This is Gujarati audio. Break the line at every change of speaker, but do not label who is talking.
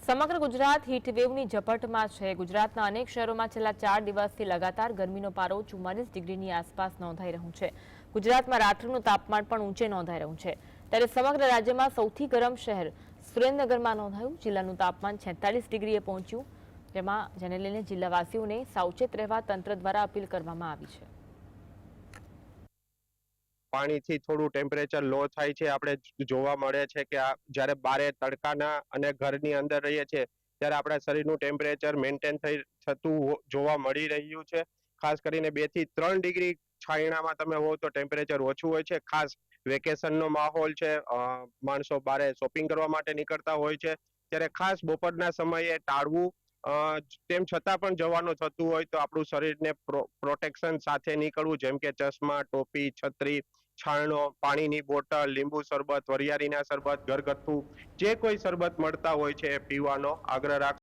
સમગ્ર ગુજરાત હીટવેવની ઝપટમાં છે। ગુજરાતના અનેક શહેરોમાં છેલ્લા 4 દિવસથી લગાતાર ગરમીનો પારો 44 ડિગ્રીની આસપાસ નોંધાઈ રહ્યો છે। ગુજરાતમાં રાત્રિનું તાપમાન પણ ઊંચે નોંધાઈ રહ્યું છે। ત્યારે સમગ્ર રાજ્યમાં સૌથી ગરમ શહેર સુરેન્દ્રનગરમાં નોંધાયું। જિલ્લાનું તાપમાન 46 ડિગ્રીએ પહોંચ્યું, જેને લઈને જિલ્લાવાસીઓને સાવચેત રહેવા તંત્ર દ્વારા અપીલ કરવામાં આવી છે।
પાણીથી થોડું ટેમ્પરેચર લો થાય છે। આપણે જોવા મળે છે કે જ્યારે બારે તડકાના અને ઘરની અંદર રહીએ છીએ ત્યારે આપણા શરીરનું ટેમ્પરેચર મેન્ટેન થતું જોવા મળી રહ્યું છે। ખાસ કરીને 2 થી 3 ડિગ્રી છાયણામાં તમે હો તો ટેમ્પરેચર ઓછું હોય છે। ખાસ વેકેશનનો માહોલ છે, માણસો બારે શોપિંગ કરવા માટે નીકળતા હોય છે, ત્યારે ખાસ બપોરના સમયે ટાળવું। તેમ છતાં પણ જવાનું થતું હોય તો આપણું શરીરને પ્રોટેક્શન સાથે નીકળવું, જેમ કે ચશ્મા, ટોપી, છત્રી, છાણો, પાણીની બોટલ, લીંબુ શરબત, વરિયાળીના શરબત, ઘરગથ્થુ જે કોઈ શરબત મળતા હોય છે પીવાનો આગ્રહ રાખ।